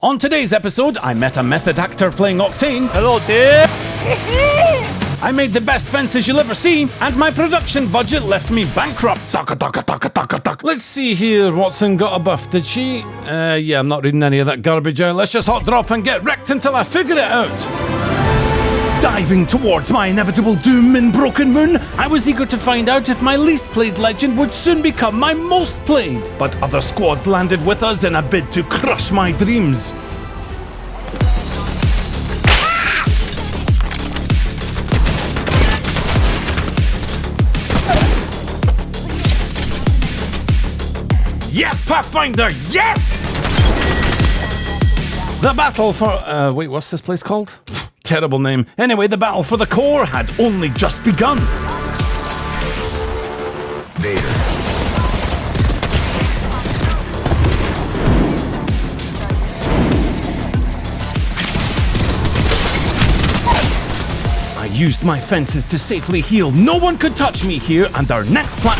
On today's episode, I met a method actor playing Octane. Hello there. I made the best fences you'll ever see, and my production budget left me bankrupt. Let's see here, Watson got a buff, did she? Yeah, I'm not reading any of that garbage out. Let's just hot drop and get wrecked until I figure it out. Diving towards my inevitable doom in Broken Moon, I was eager to find out if my least played legend would soon become my most played. But other squads landed with us in a bid to crush my dreams. Yes, Pathfinder, yes! The battle for... wait, what's this place called? Terrible name. Anyway, the battle for the core had only just begun. Vader. I used my fences to safely heal. No one could touch me here, and our next plan...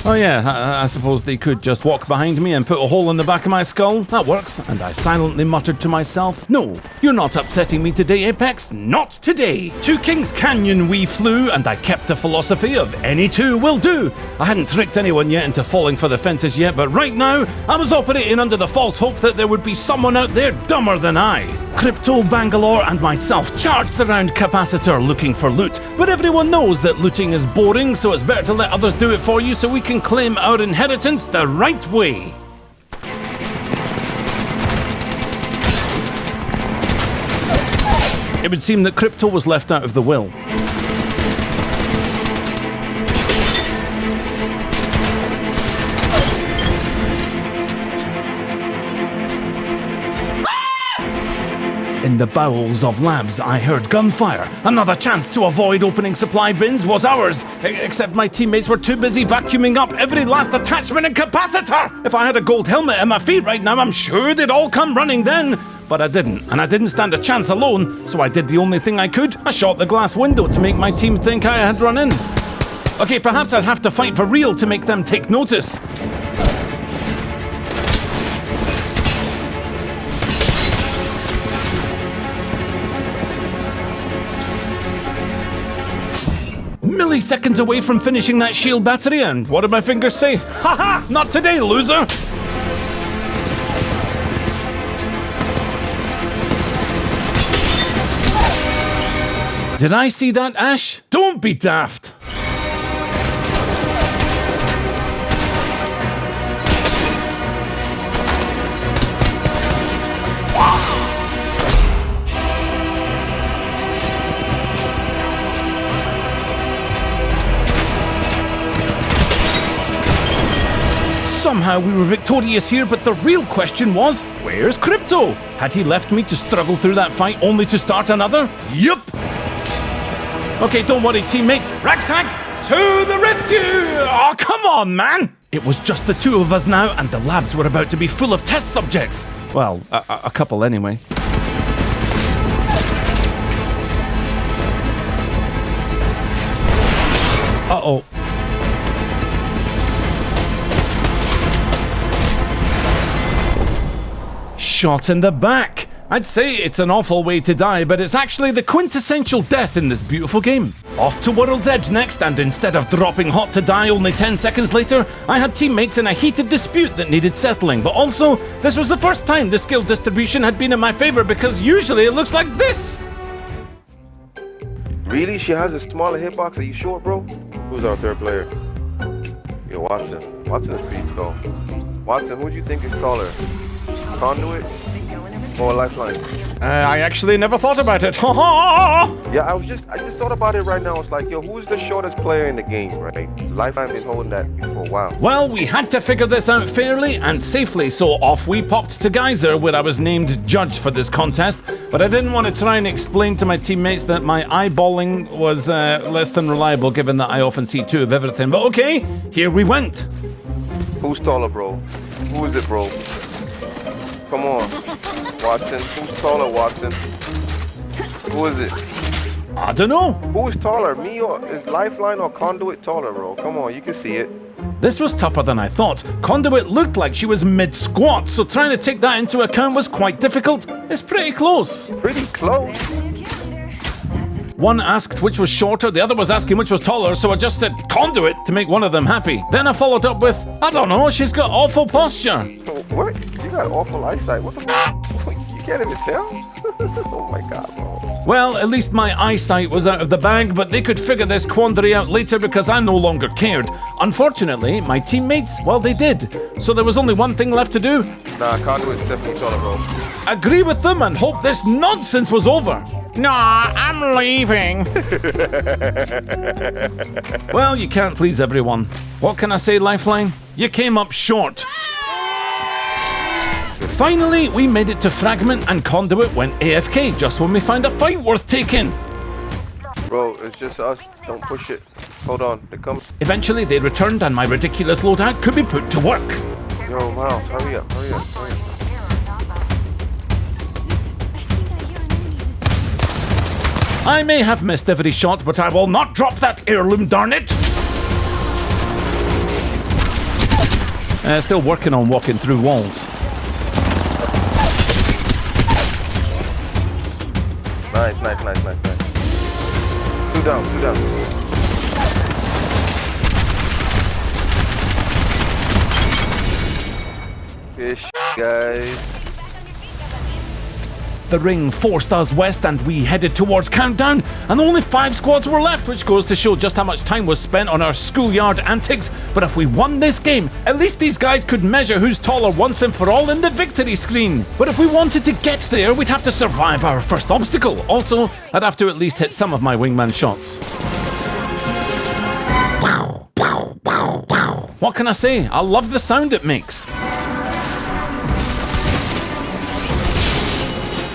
Oh yeah, I suppose they could just walk behind me and put a hole in the back of my skull. That works. And I silently muttered to myself, no, you're not upsetting me today, Apex. Not today. To King's Canyon we flew, and I kept the philosophy of any two will do. I hadn't tricked anyone yet into falling for the fences yet, but right now, I was operating under the false hope that there would be someone out there dumber than I. Crypto, Bangalore, and myself charged around Capacitor looking for loot, but everyone knows that looting is boring, so it's better to let others do it for you so we can claim our inheritance the right way. It would seem that Crypto was left out of the will. In the bowels of labs, I heard gunfire. Another chance to avoid opening supply bins was ours, except my teammates were too busy vacuuming up every last attachment and capacitor. If I had a gold helmet at my feet right now, I'm sure they'd all come running then. But I didn't, and I didn't stand a chance alone, so I did the only thing I could. I shot the glass window to make my team think I had run in. Okay, perhaps I'd have to fight for real to make them take notice. Milliseconds away from finishing that shield battery, and what did my fingers say? Haha! Not today, loser! Did I see that, Ash? Don't be daft! Somehow we were victorious here, but the real question was, where's Crypto? Had he left me to struggle through that fight only to start another? Yup! Okay, don't worry, teammate. Ragtag, to the rescue! Oh, come on, man! It was just the two of us now, and the labs were about to be full of test subjects. Well, a couple anyway. Uh-oh. Shot in the back. I'd say it's an awful way to die, but it's actually the quintessential death in this beautiful game. Off to World's Edge next, and instead of dropping hot to die only 10 seconds later, I had teammates in a heated dispute that needed settling, but also, this was the first time the skill distribution had been in my favor because usually it looks like this! Really? She has a smaller hitbox? Are you sure, bro? Who's our third player? Yo, Watson. Watson is pretty tall. Watson, who do you think is taller? Conduit or Lifeline? I actually never thought about it. Ha ha! Yeah, I just thought about it right now. It's like, yo, who's the shortest player in the game, right? Lifeline been holding that for a while. Well, we had to figure this out fairly and safely, so off we popped to Geyser, where I was named judge for this contest. But I didn't want to try and explain to my teammates that my eyeballing was less than reliable, given that I often see two of everything. But okay, here we went. Who's taller, bro? Who is it, bro? Come on, Watson. Who's taller, Watson? Who is it? I don't know. Who is taller, me or is Lifeline or Conduit taller, bro? Come on, you can see it. This was tougher than I thought. Conduit looked like she was mid-squat, so trying to take that into account was quite difficult. It's pretty close. Pretty close. One asked which was shorter, the other was asking which was taller, so I just said Conduit to make one of them happy. Then I followed up with, I don't know, she's got awful posture. What? You got awful eyesight. What the fuck? You can't even tell? Oh my god, bro. Well, at least my eyesight was out of the bag, but they could figure this quandary out later because I no longer cared. Unfortunately, my teammates, well, they did. So there was only one thing left to do. Nah, Conduit's definitely taller, bro. Agree with them and hope this nonsense was over. Nah, I'm leaving. Well, you can't please everyone. What can I say, Lifeline? You came up short. Finally, we made it to Fragment, and Conduit went AFK just when we found a fight worth taking. Bro, it's just us. Don't push it. Hold on, they come. Eventually, they returned and my ridiculous loadout could be put to work. Yo, Miles, hurry up, hurry up, hurry up. I may have missed every shot, but I will not drop that heirloom, darn it! Still working on walking through walls. Nice, nice, nice, nice, nice. Two down, two down. Good shit, guys. The ring forced us west and we headed towards Countdown, and only 5 squads were left, which goes to show just how much time was spent on our schoolyard antics. But if we won this game, at least these guys could measure who's taller once and for all in the victory screen. But if we wanted to get there, we'd have to survive our first obstacle. Also, I'd have to at least hit some of my wingman shots. What can I say? I love the sound it makes.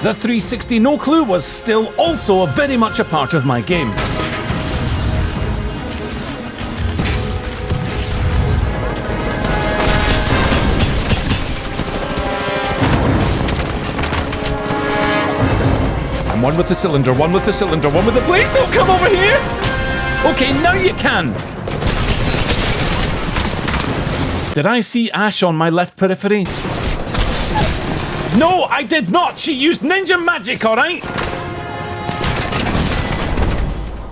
The 360 no clue was still also very much a part of my game. I'm one with the cylinder, one with the cylinder, one with the... Please don't come over here! Okay, now you can! Did I see Ash on my left periphery? No, I did not! She used ninja magic, alright?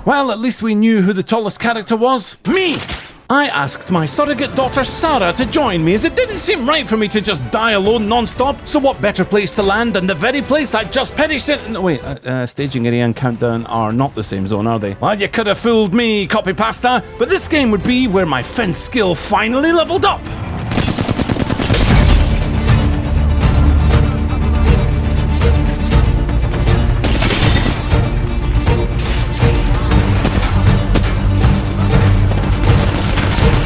Well, at least we knew who the tallest character was. Me! I asked my surrogate daughter Sarah to join me, as it didn't seem right for me to just die alone non-stop. So what better place to land than the very place I just perished in? No, wait, staging area and Countdown are not the same zone, are they? Well, you could have fooled me, copy pasta, but this game would be where my fence skill finally leveled up.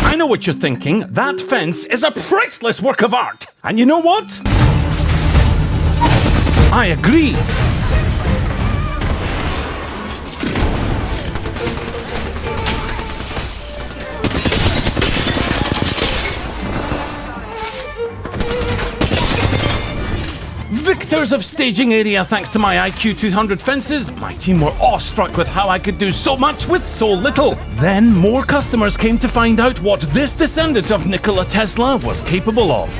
I know what you're thinking. That fence is a priceless work of art. And you know what? I agree. Victors of staging area thanks to my IQ 200 fences. My team were awestruck with how I could do so much with so little. Then more customers came to find out what this descendant of Nikola Tesla was capable of.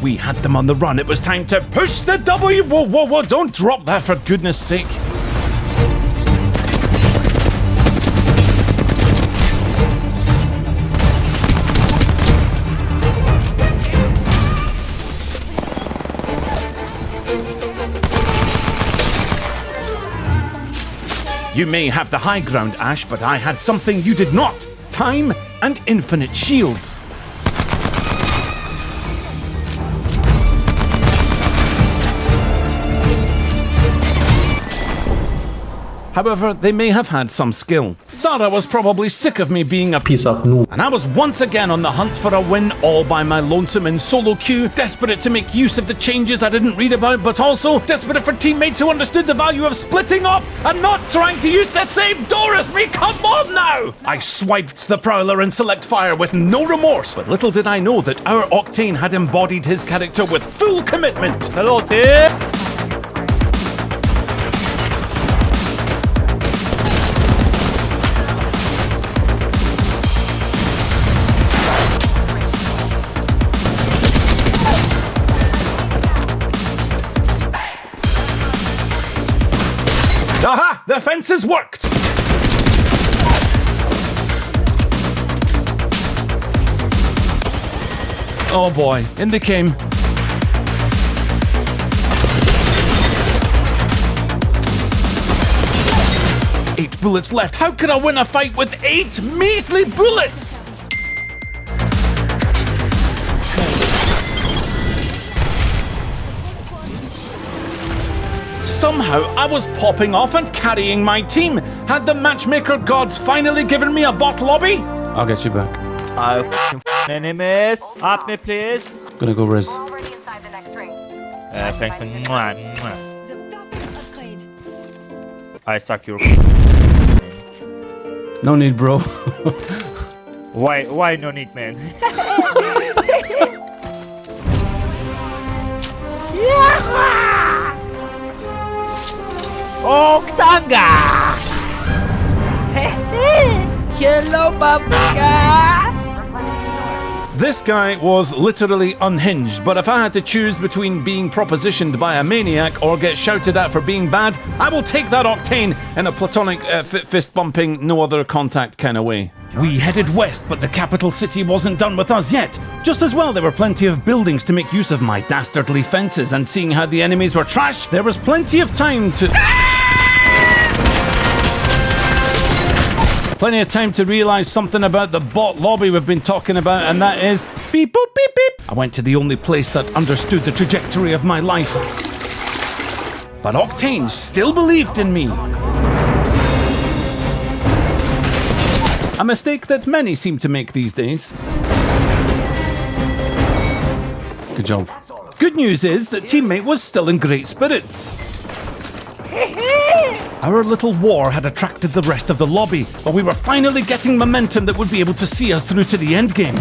We had them on the run. It was time to push the W. Whoa, whoa, whoa, don't drop that for goodness sake. You may have the high ground, Ash, but I had something you did not. Time and infinite shields. However, they may have had some skill. Sarah was probably sick of me being a piece of noob. and I was once again on the hunt for a win all by my lonesome in solo queue, desperate to make use of the changes I didn't read about, but also desperate for teammates who understood the value of splitting off and not trying to use the same door as me. Come on now! I swiped the Prowler and select fire with no remorse, but little did I know that our Octane had embodied his character with full commitment. Hello, team. Aha! The fences worked! Oh boy, in they came. Eight bullets left. How could I win a fight with 8 measly bullets? Somehow I was popping off and carrying my team. Had the matchmaker gods finally given me a bot lobby? I'll get you back. Enemies, up me please. Gonna go Riz. Already inside the next ring. Thank you. Mwah, mwah. The Valkyrie upgrade. I suck your. No need, bro. Why no need, man? Oh, Tanga! Hello, Babuga! This guy was literally unhinged, but if I had to choose between being propositioned by a maniac or get shouted at for being bad, I will take that Octane in a platonic, fist-bumping, no other contact kind of way. We headed west, but the capital city wasn't done with us yet. Just as well, there were plenty of buildings to make use of my dastardly fences, and seeing how the enemies were trash, there was plenty of time to... Plenty of time to realise something about the bot lobby we've been talking about, and that is beep boop beep beep. I went to the only place that understood the trajectory of my life. But Octane still believed in me. A mistake that many seem to make these days. Good job. Good news is that teammate was still in great spirits. Our little war had attracted the rest of the lobby, but we were finally getting momentum that would be able to see us through to the end game.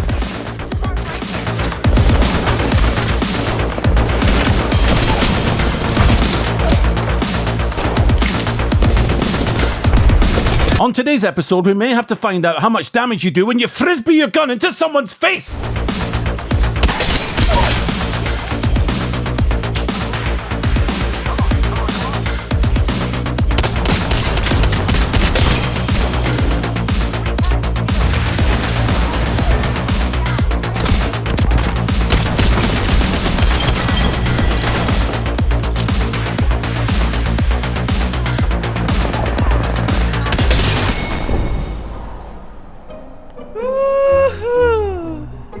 On today's episode, we may have to find out how much damage you do when you frisbee your gun into someone's face!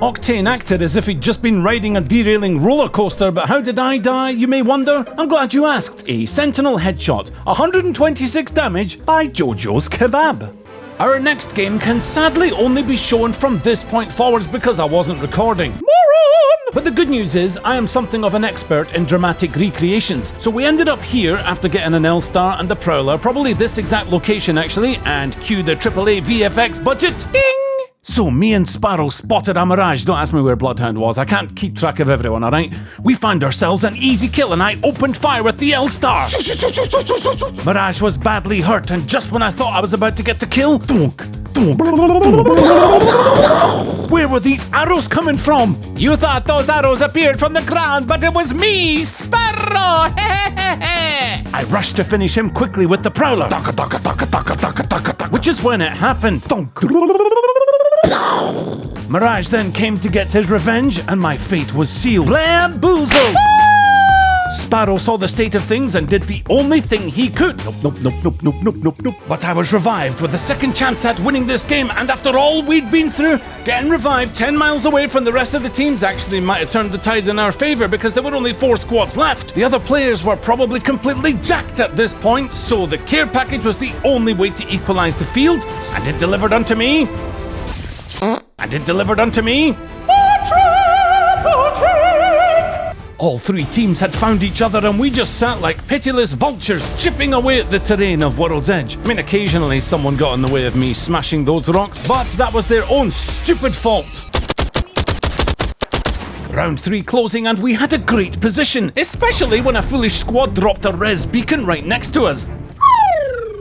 Octane acted as if he'd just been riding a derailing roller coaster, but how did I die, you may wonder? I'm glad you asked. A sentinel headshot, 126 damage by Jojo's Kebab. Our next game can sadly only be shown from this point forwards because I wasn't recording. Moron! But the good news is, I am something of an expert in dramatic recreations, so we ended up here after getting an L-Star and the Prowler, probably this exact location actually, and cue the AAA VFX budget. Ding! So me and Sparrow spotted a Mirage. Don't ask me where Bloodhound was. I can't keep track of everyone, alright? We found ourselves an easy kill and I opened fire with the L-Star. Mirage was badly hurt, and just when I thought I was about to get the kill, thunk, thunk. Where were these arrows coming from? You thought those arrows appeared from the ground, but it was me, Sparrow! I rushed to finish him quickly with the Prowler, which is when it happened. Thunk. Mirage then came to get his revenge, and my fate was sealed. Bamboozled! Sparrow saw the state of things and did the only thing he could. Nope. But I was revived with a second chance at winning this game, and after all we'd been through, getting revived 10 miles away from the rest of the teams actually might have turned the tides in our favour because there were only 4 squads left. The other players were probably completely jacked at this point, so the care package was the only way to equalise the field, and it delivered unto me. All 3 teams had found each other and we just sat like pitiless vultures chipping away at the terrain of World's Edge. I mean, occasionally someone got in the way of me smashing those rocks, but that was their own stupid fault. Round 3 closing and we had a great position, especially when a foolish squad dropped a res beacon right next to us.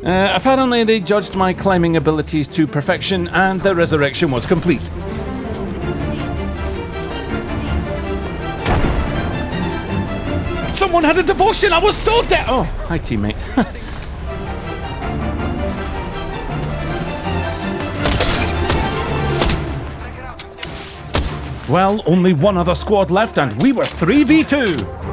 Apparently they judged my climbing abilities to perfection and the resurrection was complete. Someone had a devotion, I was so dead. Oh, hi teammate. Well, only one other squad left and we were 3v2.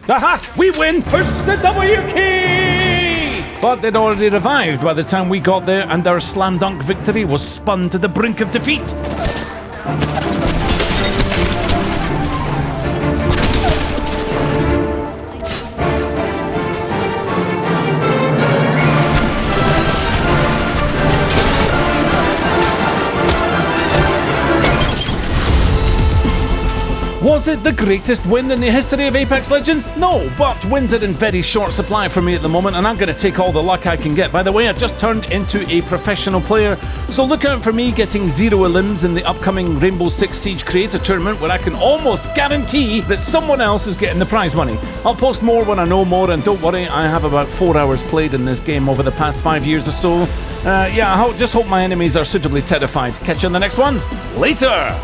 Aha! We win! Push the W key! But they'd already revived by the time we got there and our slam dunk victory was spun to the brink of defeat. Was it the greatest win in the history of Apex Legends? No, but wins are in very short supply for me at the moment and I'm going to take all the luck I can get. By the way, I've just turned into a professional player, so look out for me getting 0 elims in the upcoming Rainbow Six Siege Creator Tournament where I can almost guarantee that someone else is getting the prize money. I'll post more when I know more and don't worry, I have about 4 hours played in this game over the past 5 years or so. I just hope my enemies are suitably terrified. Catch you on the next one. Later!